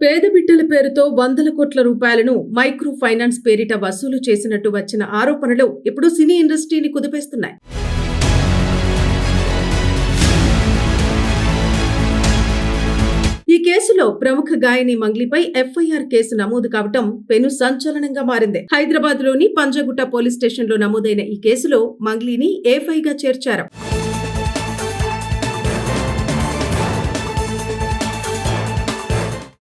పేద బిడ్డల పేరుతో వందల కోట్ల రూపాయలను మైక్రో ఫైనాన్స్ పేరిట వసూలు చేసినట్టు వచ్చిన ఆరోపణలు ఇప్పుడు సినీ ఇండస్ట్రీని కుదిపేస్తున్నాయి. ఈ కేసులో ప్రముఖ గాయని మంగ్లీపై ఎఫ్ఐఆర్ కేసు నమోదు కావటం పెను సంచలనంగా మారింది. హైదరాబాద్ లోని పంజగుట్ట పోలీస్ స్టేషన్ లో నమోదైన ఈ కేసులో మంగ్లీని ఏఫైగా చేర్చారు.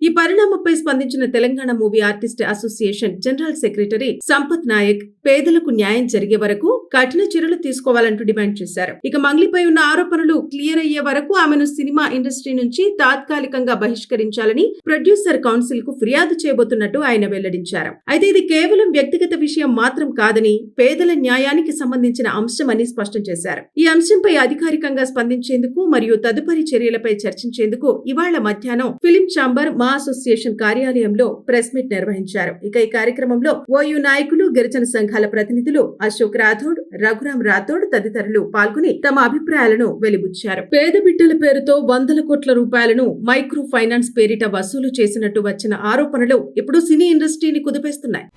ఈ పరిణామంపై స్పందించిన Telangana movie artist association general secretary Sampath Nayak పేదలకు న్యాయం జరిగే వరకు కఠిన చర్యలు తీసుకోవాలంటూ డిమాండ్ చేశారు. ఇక మంగ్లీపై ఉన్న ఆరోపణలు క్లియర్ అయ్యే వరకు ఆమెను సినిమా ఇండస్ట్రీ నుంచి తాత్కాలికంగా బహిష్కరించాలని ప్రొడ్యూసర్ కౌన్సిల్ కు ఫిర్యాదు చేయబోతున్నట్టు ఆయన వెల్లడించారు. అయితే ఇది కేవలం వ్యక్తిగత విషయం మాత్రం కాదని పేదల న్యాయానికి సంబంధించిన అంశమని స్పష్టం చేశారు. ఈ అంశంపై అధికారికంగా స్పందించేందుకు మరియు తదుపరి చర్యలపై చర్చించేందుకు ఇవాళ మధ్యాహ్నం ఫిలిం ఛాంబర్ మా అసోసియేషన్ కార్యాలయంలో ప్రెస్ మీట్ నిర్వహించారు. ఇక ఈ కార్యక్రమంలో ఓయూ నాయకులు, గిరిజన సంఘాల ప్రతినిధులు అశోక్ రాథోడ్, రఘురాం రాథోడ్ తదితరులు పాల్గొని తమ అభిప్రాయాలను వెలిబుచ్చారు. పేద బిడ్డల పేరుతో వందల కోట్ల రూపాయలను మైక్రో ఫైనాన్స్ పేరిట వసూలు చేసినట్టు వచ్చిన ఆరోపణలు ఇప్పుడు సినీ ఇండస్ట్రీని కుదిపేస్తున్నాయి.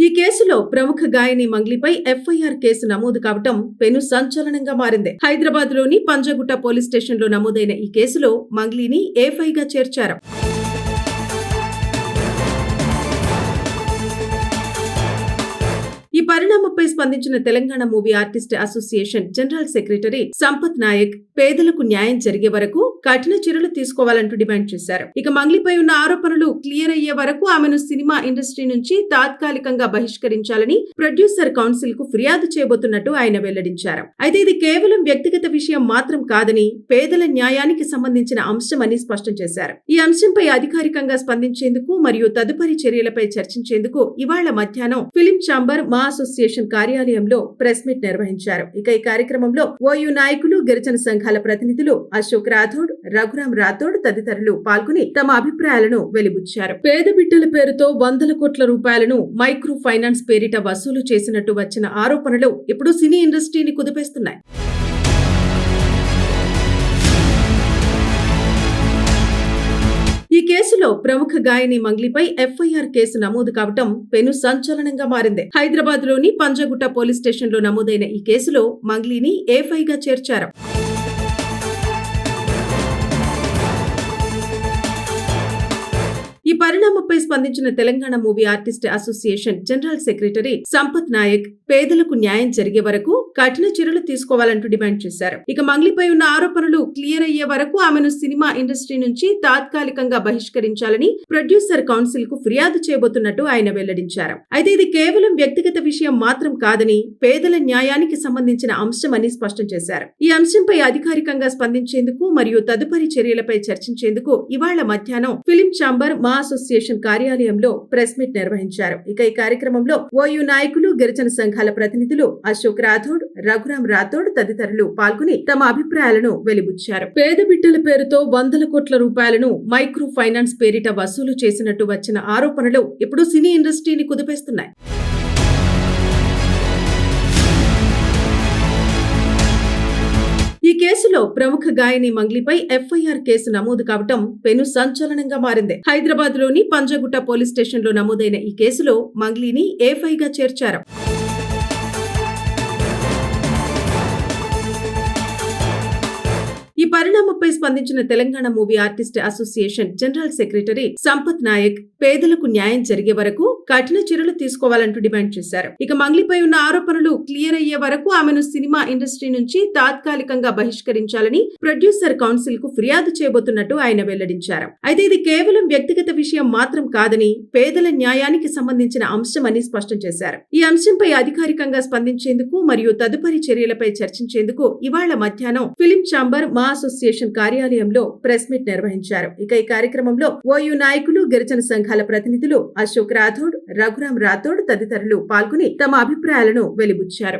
ఈ కేసులో ప్రముఖ గాయని మంగ్లీపై ఎఫ్ఐఆర్ కేసు నమోదు కావటం పెను సంచలనంగా మారింది. హైదరాబాద్ లోని పంజగుట్ట పోలీస్ స్టేషన్ లో నమోదైన ఈ కేసులో మంగ్లీని ఏఫైగా చేర్చారు. ఈ పరిణామంపై స్పందించిన Telangana movie artist association general secretary Sampath Nayak పేదలకు న్యాయం జరిగే వరకు కఠిన చర్యలు తీసుకోవాలంటూ డిమాండ్ చేశారు. ఇక మంగ్లీపై ఉన్న ఆరోపణలు క్లియర్ అయ్యే వరకు ఆమెను సినిమా ఇండస్ట్రీ నుంచి తాత్కాలికంగా బహిష్కరించాలని ప్రొడ్యూసర్ కౌన్సిల్ కు ఫిర్యాదు చేయబోతున్నట్టు ఆయన వెల్లడించారు. అయితే ఇది కేవలం వ్యక్తిగత విషయం మాత్రం కాదని పేదల న్యాయానికి సంబంధించిన అంశమని స్పష్టం చేశారు. ఈ అంశంపై అధికారికంగా స్పందించేందుకు మరియు తదుపరి చర్యలపై చర్చించేందుకు ఇవాళ మధ్యాహ్నం ఫిలిం ఛాంబర్ మా అసోసియేషన్ కార్యాలయంలో ప్రెస్ మీట్ నిర్వహించారు. ఇక ఈ కార్యక్రమంలో ఓయూ నాయకులు, గిరిజన సంఘాల ప్రతినిధులు అశోక్ రాథోడ్, రఘురాం రాథోడ్ తదితరులు పాల్గొని తమ అభిప్రాయాలను వెలిబుచ్చారు. పేద బిడ్డల పేరుతో వందల కోట్ల రూపాయలను మైక్రో ఫైనాన్స్ పేరిట వసూలు చేసినట్టు వచ్చిన ఆరోపణలు ఇప్పుడు సినీ ఇండస్ట్రీని కుదిపేస్తున్నాయి. ఈ కేసులో ప్రముఖ గాయని మంగ్లీపై ఎఫ్ఐఆర్ కేసు నమోదు కావటం పెను సంచలనంగా మారింది. హైదరాబాద్ లోని పంజగుట్ట పోలీస్ స్టేషన్ లో నమోదైన ఈ కేసులో మంగ్లీని ఏఫైగా చేర్చారు. ఈ పరిణామంపై స్పందించిన Telangana movie artist association general secretary Sampath Nayak పేదలకు న్యాయం జరిగే వరకు కఠిన చర్యలు తీసుకోవాలంటూ డిమాండ్ చేశారు. ఇక మంగ్లీపై ఉన్న ఆరోపణలు క్లియర్ అయ్యే వరకు ఆమెను సినిమా ఇండస్ట్రీ నుంచి తాత్కాలికంగా బహిష్కరించాలని ప్రొడ్యూసర్ కౌన్సిల్ కు ఫిర్యాదు చేయబోతున్నట్టు ఆయన వెల్లడించారు. అయితే ఇది కేవలం వ్యక్తిగత విషయం మాత్రం కాదని పేదల న్యాయానికి సంబంధించిన అంశమని స్పష్టం చేశారు. ఈ అంశంపై అధికారికంగా స్పందించేందుకు మరియు తదుపరి చర్యలపై చర్చించేందుకు ఇవాళ మధ్యాహ్నం ఫిలిం ఛాంబర్ మా అసోసియేషన్ కార్యాలయంలో ప్రెస్ మీట్ నిర్వహించారు. ఇక ఈ కార్యక్రమంలో ఓయూ నాయకులు, గిరిజన సంఘాల ప్రతినిధులు అశోక్ రాథోడ్, రఘురాం రాథోడ్ తదితరులు పాల్గొని తమ అభిప్రాయాలను వెలిబుచ్చారు. పేద బిడ్డల పేరుతో వందల కోట్ల రూపాయలను మైక్రో ఫైనాన్స్ పేరిట వసూలు చేసినట్టు వచ్చిన ఆరోపణలు ఇప్పుడు సినీ ఇండస్ట్రీని కుదిపేస్తున్నాయి. ఈ కేసులో ప్రముఖ గాయని మంగ్లీపై ఎఫ్ఐఆర్ కేసు నమోదు కావటం పెను సంచలనంగా మారింది. హైదరాబాద్ లోని పంజగుట్ట పోలీస్ స్టేషన్ లో నమోదైన ఈ కేసులో మంగ్లీని ఏఫైగా చేర్చారు. ఈ పరిణామంపై స్పందించిన Telangana movie artist association general secretary Sampath Nayak పేదలకు న్యాయం జరిగే వరకు కఠిన చర్యలు తీసుకోవాలంటూ డిమాండ్ చేశారు. ఇక మంగ్లీపై ఉన్న ఆరోపణలు క్లియర్ అయ్యే వరకు ఆమెను సినిమా ఇండస్ట్రీ నుంచి తాత్కాలికంగా బహిష్కరించాలని ప్రొడ్యూసర్ కౌన్సిల్ కు ఫిర్యాదు చేయబోతున్నట్టు ఆయన వెల్లడించారు. అయితే ఇది కేవలం వ్యక్తిగత విషయం మాత్రం కాదని పేదల న్యాయానికి సంబంధించిన అంశమని స్పష్టం చేశారు. ఈ అంశంపై అధికారికంగా స్పందించేందుకు మరియు తదుపరి చర్యలపై చర్చించేందుకు ఇవాళ మధ్యాహ్నం ఫిలిం ఛాంబర్ మా అసోసియేషన్ కార్యాలయంలో ప్రెస్ మీట్ నిర్వహించారు. ఇక ఈ కార్యక్రమంలో ఓయూ నాయకులు, గిరిజన సంఘాల ప్రతినిధులు అశోక్ రాథోడ్, రఘురాం రాథోడ్ తదితరులు పాల్గొని తమ అభిప్రాయాలను వెలిబుచ్చారు.